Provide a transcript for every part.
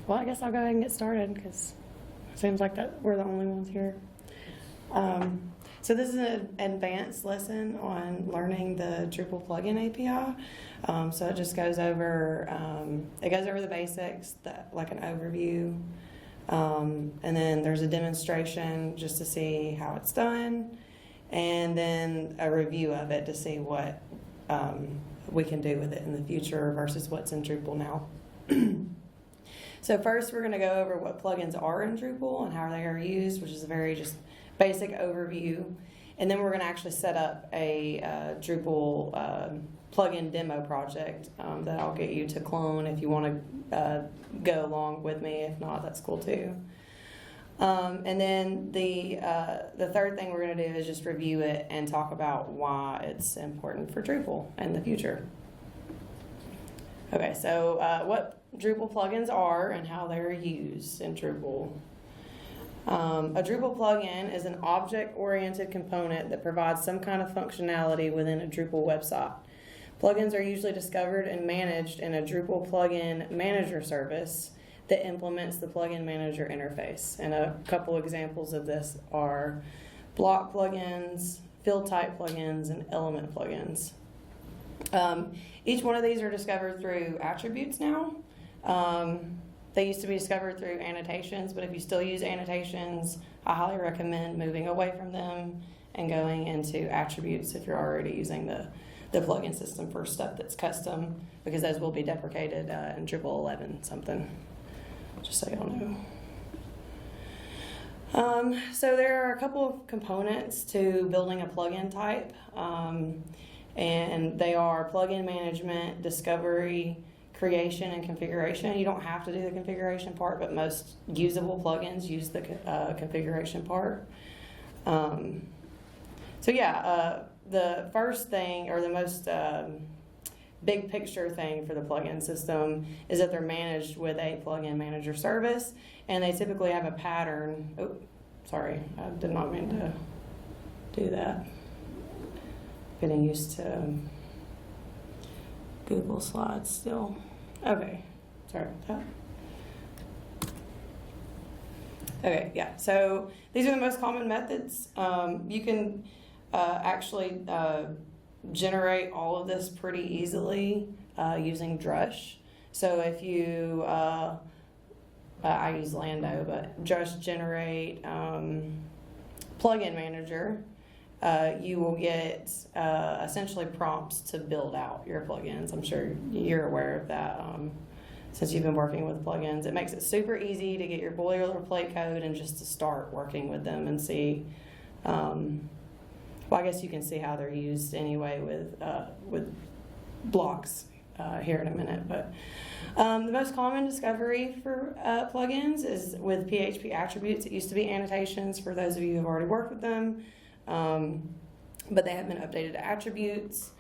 Well, I guess I'll go ahead and get started because it seems like that we're the only ones here. So this is an advanced lesson on learning the Drupal Plugin API. So it just goes over the basics, like an overview, and then there's a demonstration just to see how it's done, and then a review of it to see what we can do with it in the future versus what's in Drupal now. So first we're going to go over what plugins are in Drupal and how they are used, which is a very just basic overview. And then we're going to actually set up a Drupal plugin demo project that I'll get you to clone if you want to go along with me. If not, that's cool too. And then the third thing we're going to do is just review it and talk about why it's important for Drupal in the future. Okay, so what Drupal plugins are and how they're used in Drupal. A Drupal plugin is an object-oriented component that provides some kind of functionality within a Drupal website. Plugins are usually discovered and managed in a Drupal plugin manager service that implements the plugin manager interface. And a couple examples of this are block plugins, field type plugins, and element plugins. Each one of these are discovered through attributes now. They used to be discovered through annotations, but if you still use annotations, I highly recommend moving away from them and going into attributes if you're already using the plugin system for stuff that's custom, because those will be deprecated in Drupal 11 something, just so y'all know. So there are a couple of components to building a plugin type, and they are plugin management, discovery, creation, and configuration. You don't have to do the configuration part, but most usable plugins use the configuration part. The first thing, or the most big picture thing for the plugin system is that they're managed with a plugin manager service, and they typically have a pattern. Oh, sorry, I did not mean to do that. Getting used to Google Slides still. Okay, sorry about that. Okay, yeah, so these are the most common methods. You can actually generate all of this pretty easily using Drush. So if you, I use Lando, but Drush generate plugin manager, you will get essentially prompts to build out your plugins. I'm sure you're aware of that since you've been working with plugins. It makes it super easy to get your boilerplate code and just to start working with them and see. Well, I guess you can see how they're used anyway with blocks here in a minute. But the most common discovery for plugins is with PHP attributes. It used to be annotations for those of you who have already worked with them. But they have been updated to attributes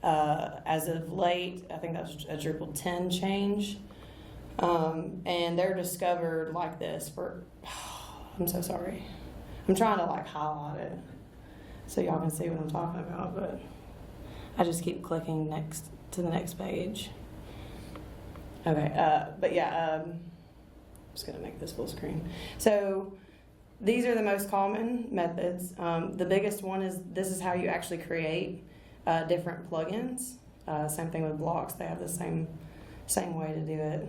as of late. I think that was a Drupal 10 change. And they're discovered like this for, I'm so sorry. I'm trying to like highlight it so y'all can see what I'm talking about, but I just keep clicking next to the next page. Okay, I'm just gonna make this full screen. So these are the most common methods. The biggest one is this is how you actually create different plugins. Same thing with blocks. They have the same way to do it.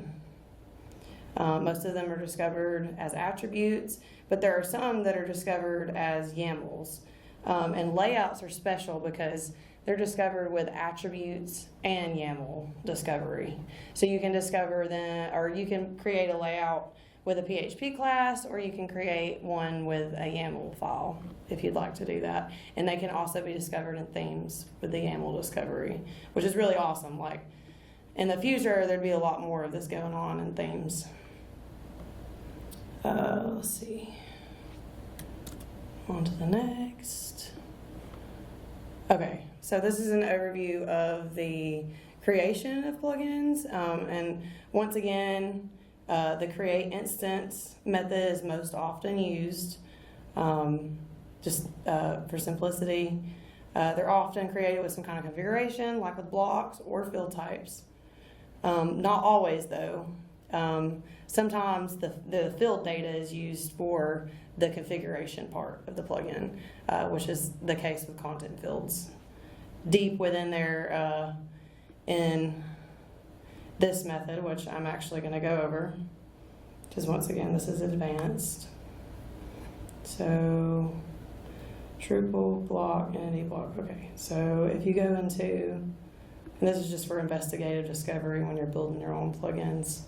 Most of them are discovered as attributes, but there are some that are discovered as YAMLs. And layouts are special because they're discovered with attributes and YAML discovery. So you can discover them, or you can create a layout with a PHP class, or you can create one with a YAML file if you'd like to do that. And they can also be discovered in themes with the YAML discovery, which is really awesome. Like in the future, there'd be a lot more of this going on in themes. Let's see. On to the next. Okay, so this is an overview of the creation of plugins. And once again, the create instance method is most often used, just for simplicity. They're often created with some kind of configuration, like with blocks or field types. Not always, though. sometimes the field data is used for the configuration part of the plugin, which is the case with content fields. Deep within there, in this method, which I'm actually going to go over, because once again, this is advanced. So, Drupal block, entity block. Okay, so if you go into, and this is just for investigative discovery when you're building your own plugins,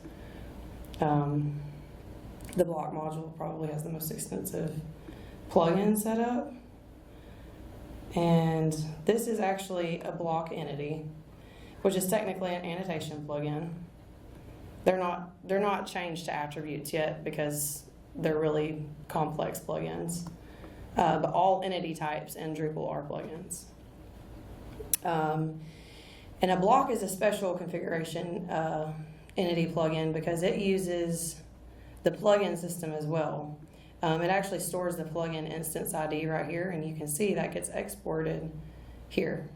the block module probably has the most extensive plugin setup. And this is actually a block entity, which is technically an annotation plugin. They're not changed to attributes yet because they're really complex plugins. But all entity types in Drupal are plugins. And a block is a special configuration entity plugin because it uses the plugin system as well. It actually stores the plugin instance ID right here, and you can see that gets exported here.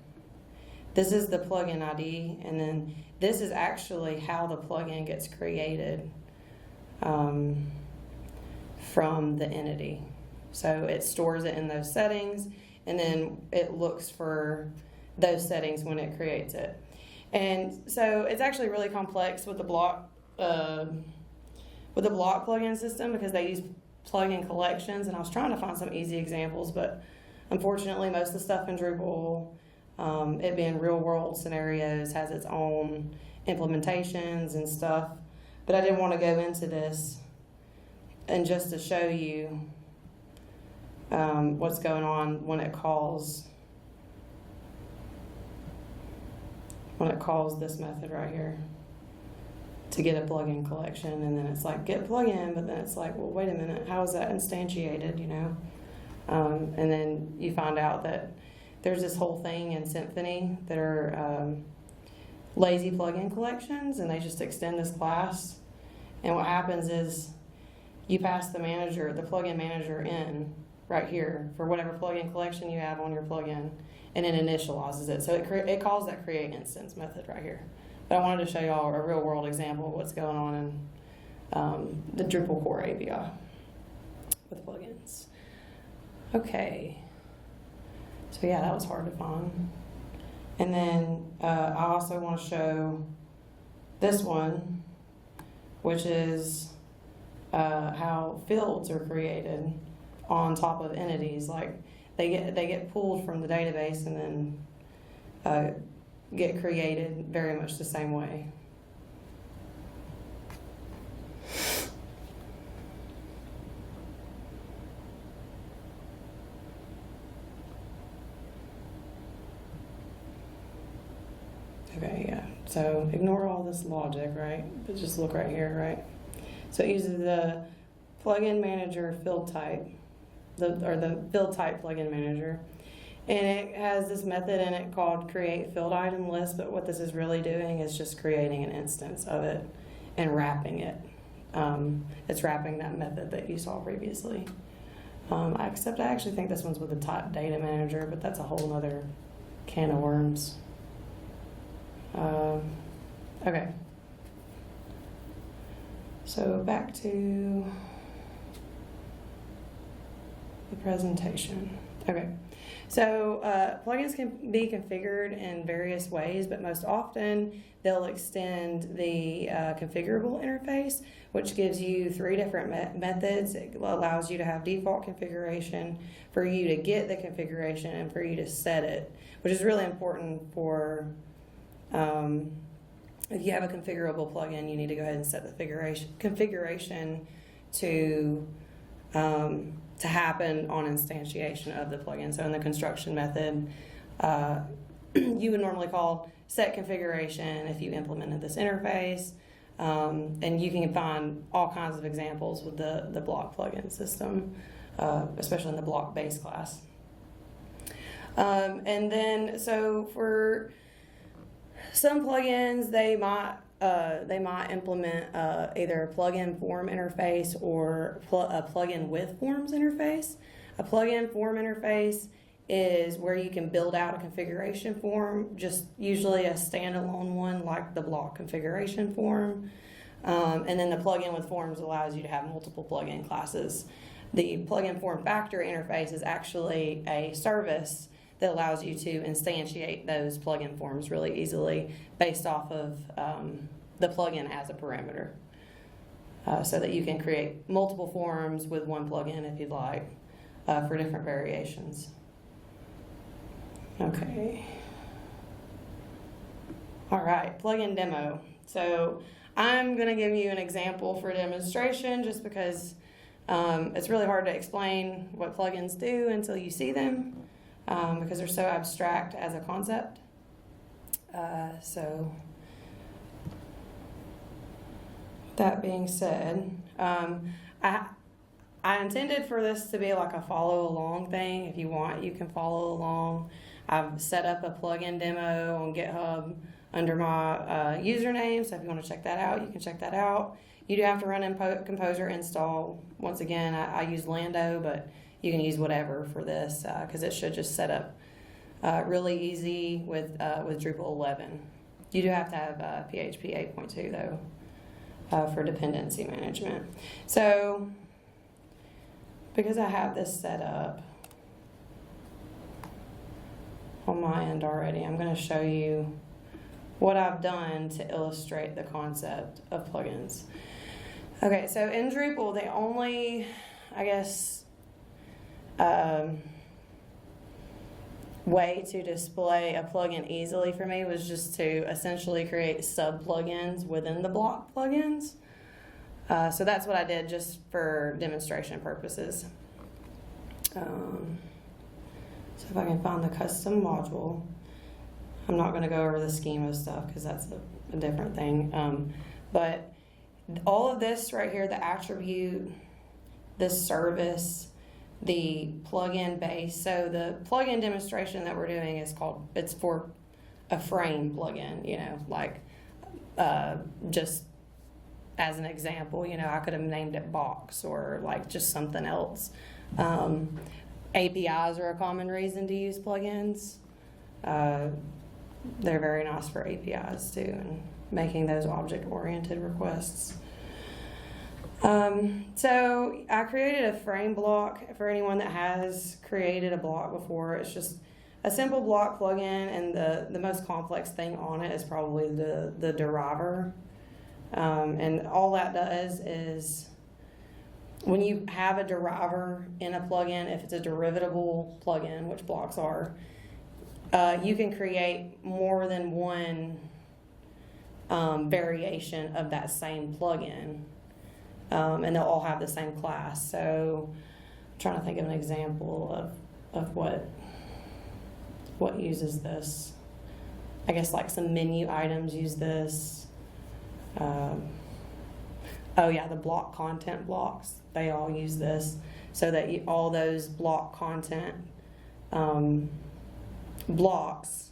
This is the plugin ID, and then this is actually how the plugin gets created from the entity. So it stores it in those settings, and then it looks for those settings when it creates it. And so it's actually really complex with the block plugin system because they use plugin collections, and I was trying to find some easy examples, but unfortunately most of the stuff in Drupal, it being real world scenarios, has its own implementations and stuff. But I didn't want to go into this, and just to show you what's going on when it calls this method right here to get a plugin collection, and then it's like get plugin, but then it's like, well, wait a minute, how is that instantiated, you know? And then you find out that there's this whole thing in Symfony that are lazy plugin collections, and they just extend this class. And what happens is you pass the plugin manager in right here for whatever plugin collection you have on your plugin, and it initializes it. So it calls that create instance method right here. But I wanted to show y'all a real world example of what's going on in the Drupal core API with plugins. Okay. So yeah, that was hard to find. And then I also want to show this one, which is how fields are created on top of entities. Like they get pulled from the database and then get created very much the same way. Okay, yeah. So ignore all this logic, right? But just look right here, right? So it uses the plugin manager field type, the field type plugin manager. And it has this method in it called create field item list, but what this is really doing is just creating an instance of it and wrapping it. It's wrapping that method that you saw previously. Except I actually think this one's with the type data manager, but that's a whole other can of worms. Okay. So back to the presentation. Okay. So plugins can be configured in various ways, but most often they'll extend the configurable interface, which gives you 3 different methods. It allows you to have default configuration, for you to get the configuration, and for you to set it, which is really important for if you have a configurable plugin, you need to go ahead and set the configuration to happen on instantiation of the plugin. So in the construction method, you would normally call set configuration if you implemented this interface, and you can find all kinds of examples with the block plugin system, especially in the block base class. And then, so for some plugins, they might implement either a plugin form interface or a plugin with forms interface. A plugin form interface is where you can build out a configuration form, just usually a standalone one like the block configuration form. And then the plugin with forms allows you to have multiple plugin classes. The plugin form factory interface is actually a service that allows you to instantiate those plugin forms really easily based off of the plugin as a parameter. So that you can create multiple forms with one plugin if you'd like for different variations. Okay. All right, plugin demo. So I'm going to give you an example for demonstration just because it's really hard to explain what plugins do until you see them because they're so abstract as a concept. So that being said, I intended for this to be like a follow along thing. If you want, you can follow along. I've set up a plugin demo on GitHub under my username, so if you want to check that out, you can check that out. You do have to run Composer install. Once again, I use Lando, but you can use whatever for this because it should just set up really easy with Drupal 11. You do have to have PHP 8.2 though for dependency management. So because I have this set up on my end already, I'm going to show you what I've done to illustrate the concept of plugins. Okay, so in Drupal, the only, I guess, way to display a plugin easily for me was just to essentially create sub-plugins within the block plugins. So that's what I did just for demonstration purposes. So if I can find the custom module, I'm not going to go over the schema stuff because that's a different thing. But all of this right here, the attribute, this service, the plugin base. So the plugin demonstration that we're doing is called, it's for a frame plugin, you know, like just as an example, you know, I could have named it box or like just something else. APIs are a common reason to use plugins. They're very nice for APIs too, and making those object-oriented requests. So I created a frame block for anyone that has created a block before. It's just a simple block plugin, and the most complex thing on it is probably the deriver. And all that does is when you have a deriver in a plugin, if it's a derivatable plugin, which blocks are, you can create more than one variation of that same plugin, and they'll all have the same class. So I'm trying to think of an example of what uses this. I guess like some menu items use this. Oh yeah, the block content blocks, they all use this, so that all those block content blocks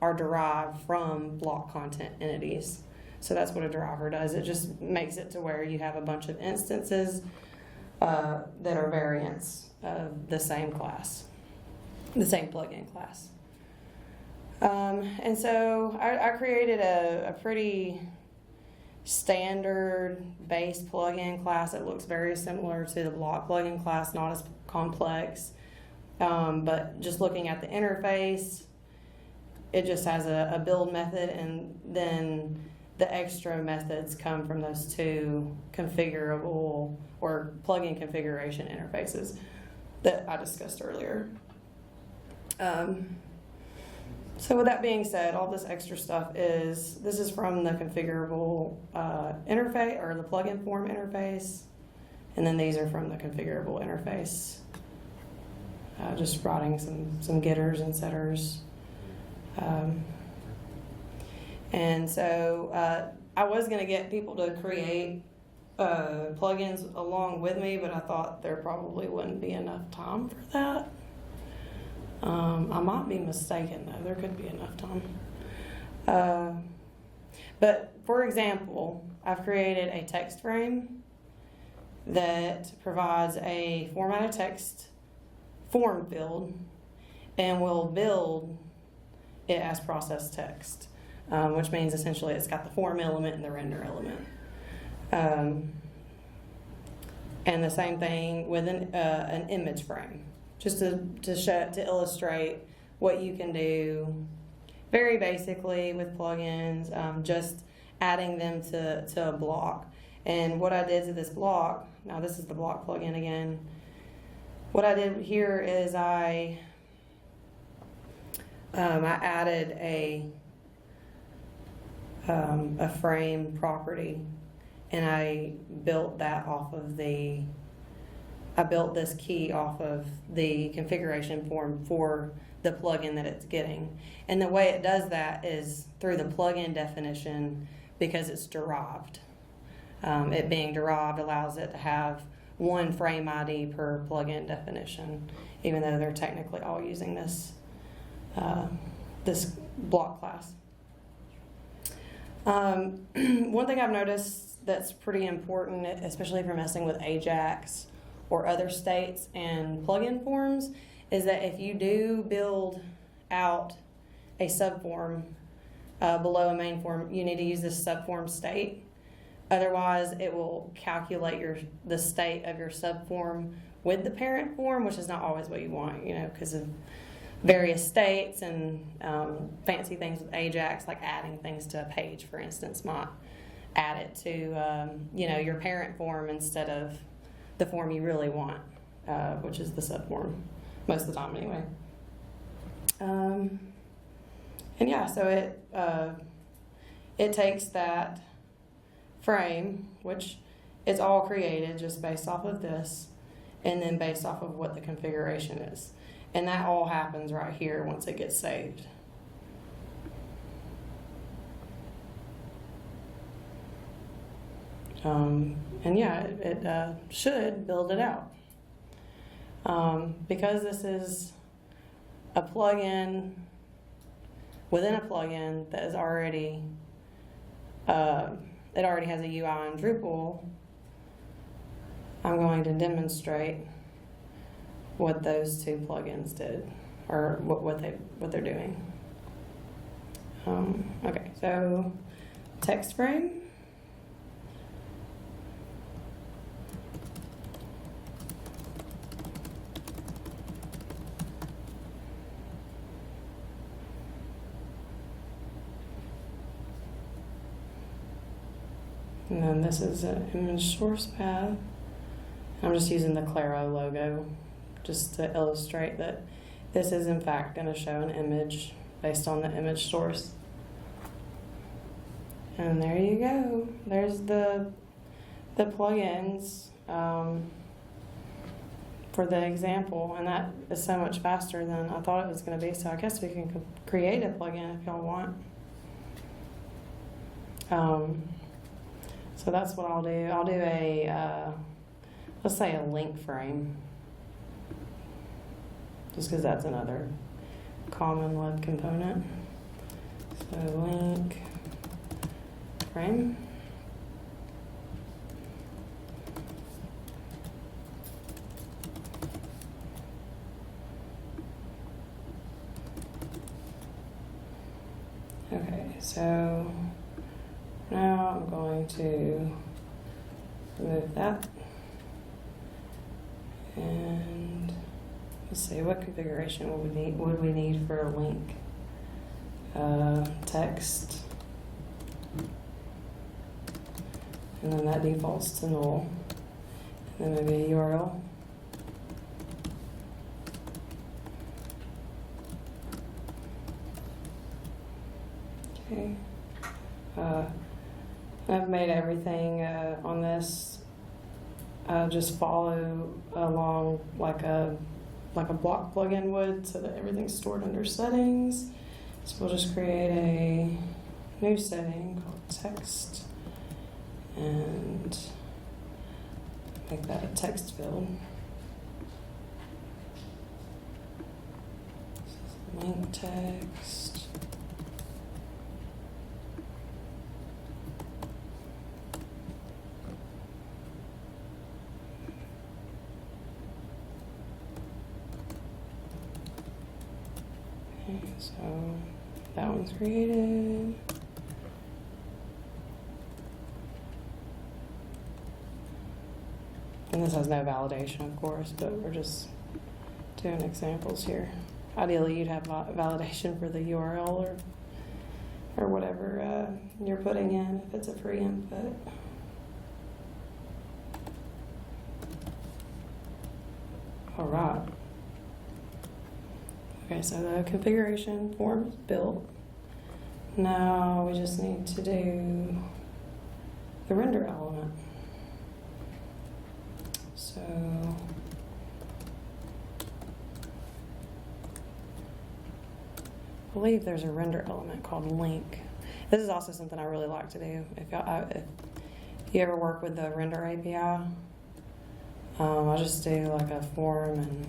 are derived from block content entities. So that's what a deriver does. It just makes it to where you have a bunch of instances that are variants of the same class, the same plugin class. And so I created a pretty standard base plugin class that looks very similar to the block plugin class, not as complex. But just looking at the interface, it just has a build method, and then the extra methods come from those two configurable or plugin configuration interfaces that I discussed earlier. So with that being said, all this extra stuff this is from the configurable interface, or the plugin form interface, and then these are from the configurable interface. Just writing some getters and setters. And so I was going to get people to create plugins along with me, but I thought there probably wouldn't be enough time for that. I might be mistaken though, there could be enough time. But for example, I've created a text frame that provides a formatted text form field and will build it as processed text, which means essentially it's got the form element and the render element. And the same thing with an image frame, just to illustrate what you can do very basically with plugins, just adding them to a block. And what I did to this block, now this is the block plugin again. What I did here is I added a frame property, and I built that off of I built this key off of the configuration form for the plugin that it's getting. And the way it does that is through the plugin definition, because it's derived. It being derived allows it to have one frame ID per plugin definition, even though they're technically all using this block class. One thing I've noticed that's pretty important, especially if you're messing with Ajax or other states and plugin forms, is that if you do build out a subform below a main form, you need to use this subform state. Otherwise, it will calculate the state of your subform with the parent form, which is not always what you want, because of various states and fancy things with Ajax, like adding things to a page, for instance, might add it to your parent form instead of the form you really want, which is the subform, most of the time anyway. And yeah, so it takes that frame, which is all created just based off of this, and then based off of what the configuration is. And that all happens right here once it gets saved. And yeah, it should build it out. Because this is a plugin within a plugin that is already, it already has a UI in Drupal, I'm going to demonstrate what those two plugins did, or what they're doing. Okay, so text frame. And then this is an image source path. I'm just using the Claro logo just to illustrate that this is in fact going to show an image based on the image source. And there you go. There's the plugins for the example, and that is so much faster than I thought it was going to be. So I guess we can create a plugin if y'all want. So that's what I'll do. I'll do a, let's say a link frame, just because that's another common web component. So link frame. Okay, so now I'm going to remove that, and let's see, what configuration would we need for a link? Text, and then that defaults to null, and then maybe a URL. Okay. I've made everything on this just follow along like a block plugin would, so that everything's stored under settings. So we'll just create a new setting called text and make that a text field. Link text. So that one's created. And this has no validation, of course, but we're just doing examples here. Ideally, you'd have validation for the URL or whatever you're putting in if it's a free input. All right. Okay, so the configuration form is built. Now we just need to do the render element. So I believe there's a render element called link. This is also something I really like to do. If you ever work with the render API, I'll just do like a form and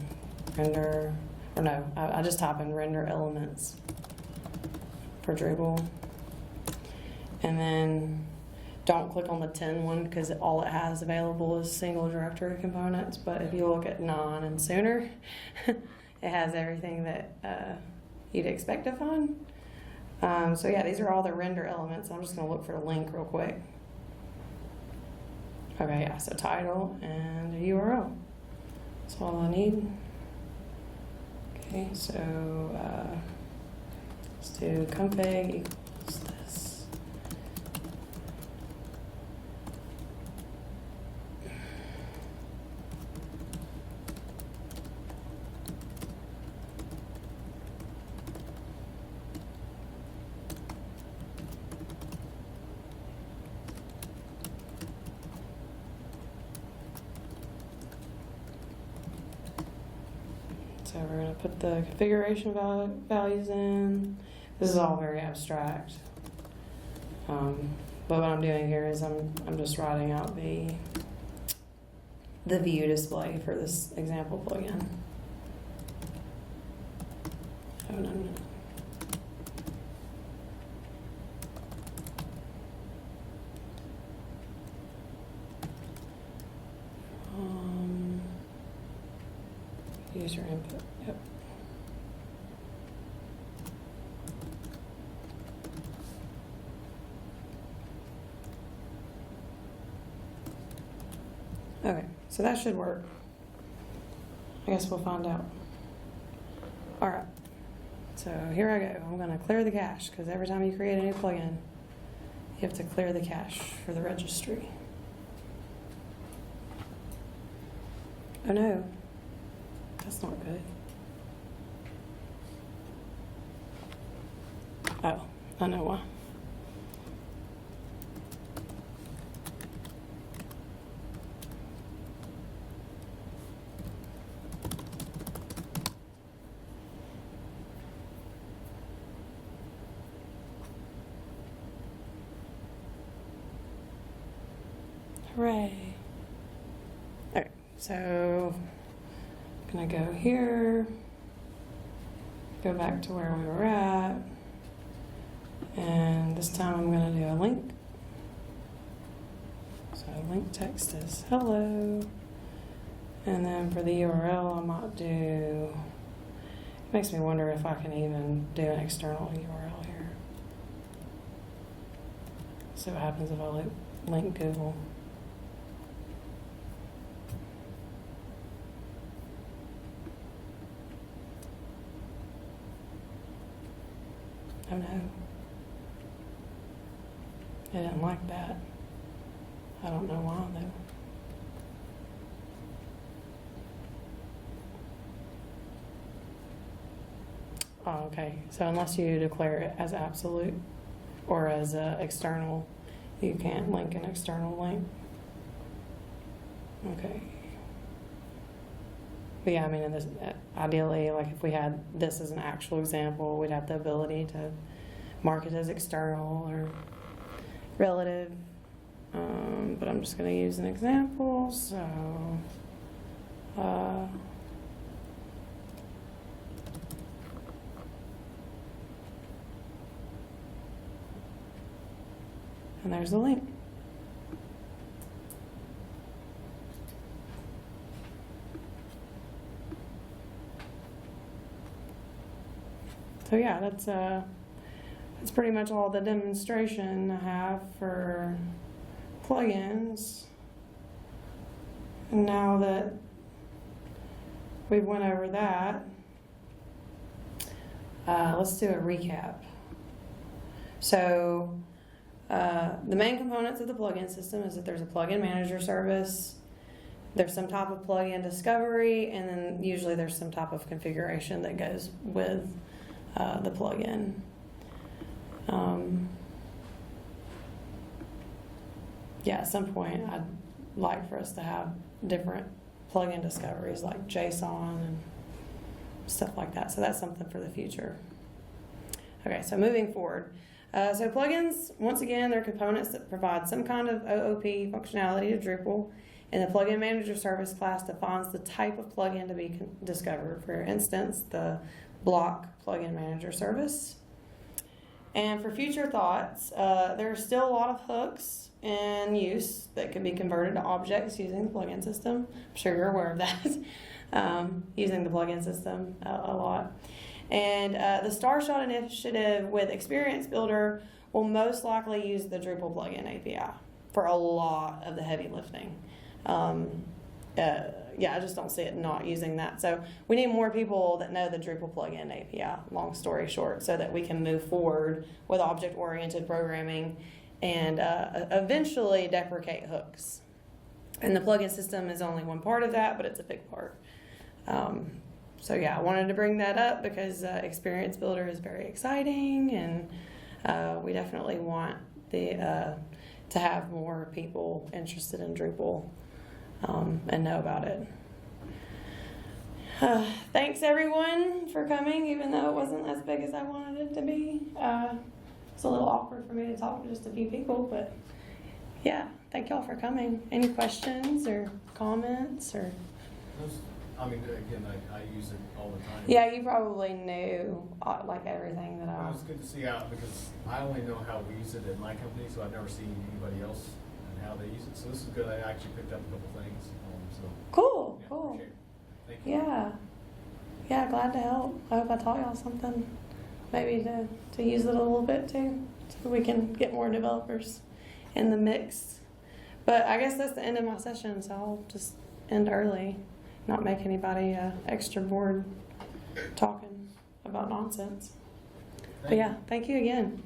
render, or no, I just type in render elements for Drupal. And then don't click on the 10 one because all it has available is single directory components. But if you look at 9 and sooner, it has everything that you'd expect to find. So yeah, these are all the render elements. I'm just going to look for a link real quick. Okay, yeah, so title and a URL. That's all I need. Okay, so let's do config equals this. So we're going to put the configuration values in. This is all very abstract. But what I'm doing here is I'm just writing out the view display for this example plugin. Oh, no. User input, yep. Okay, so that should work. I guess we'll find out. All right, so here I go. I'm gonna clear the cache because every time you create a new plugin, you have to clear the cache for the registry. Oh no. That's not good. Oh, I know why. Hooray. Okay, so I'm gonna go here, go back to where we were at, and this time I'm gonna do a link. So link text is hello, and then for the URL I might do, it makes me wonder if I can even do an external URL here. See what happens if I link Google. Oh no. I didn't like that. I don't know why though. Oh, okay. So unless you declare it as absolute or as external, you can't link an external link. Okay. But yeah, I mean, in this, ideally, like if we had this as an actual example, we'd have the ability to mark it as external or relative. But I'm just going to use an example. So, and there's the link. So yeah, that's pretty much all the demonstration I have for plugins. now that we've went over that, let's do a recap. So the main components of the plugin system is that there's a plugin manager service, there's some type of plugin discovery, and then usually there's some type of configuration that goes with the plugin. Yeah, at some point I'd like for us to have different plugin discoveries like JSON and stuff like that. So that's something for the future. Okay, so moving forward. So plugins, once again, they're components that provide some kind of OOP functionality to Drupal, and the Plugin Manager Service class defines the type of plugin to be discovered. For instance, the block Plugin Manager Service. And for future thoughts, there are still a lot of hooks in use that can be converted to objects using the plugin system. I'm sure you're aware of that, using the plugin system a lot. And the Starshot initiative with Experience Builder will most likely use the Drupal Plugin API for a lot of the heavy lifting. Yeah, I just don't see it not using that. So we need more people that know the Drupal Plugin API, long story short, so that we can move forward with object-oriented programming and eventually deprecate hooks. And the plugin system is only one part of that, but it's a big part. So yeah, I wanted to bring that up because Experience Builder is very exciting, and we definitely want to have more people interested in Drupal and know about it. Thanks everyone for coming, even though it wasn't as big as I wanted it to be. It's a little awkward for me to talk to just a few people, but yeah, thank y'all for coming. Any questions or comments or? I mean, again, I use it all the time. Yeah, you probably knew like everything that I. It's good to see how, because I only know how we use it at my company, so I've never seen anybody else and how they use it. So this is good. I actually picked up a couple things. So cool, yeah, cool. Appreciate it. Thank you. Yeah, glad to help. I hope I taught y'all something, maybe to use it a little bit too, so we can get more developers in the mix. But I guess that's the end of my session, so I'll just end early. Not make anybody extra bored talking about nonsense. But yeah, thank you again.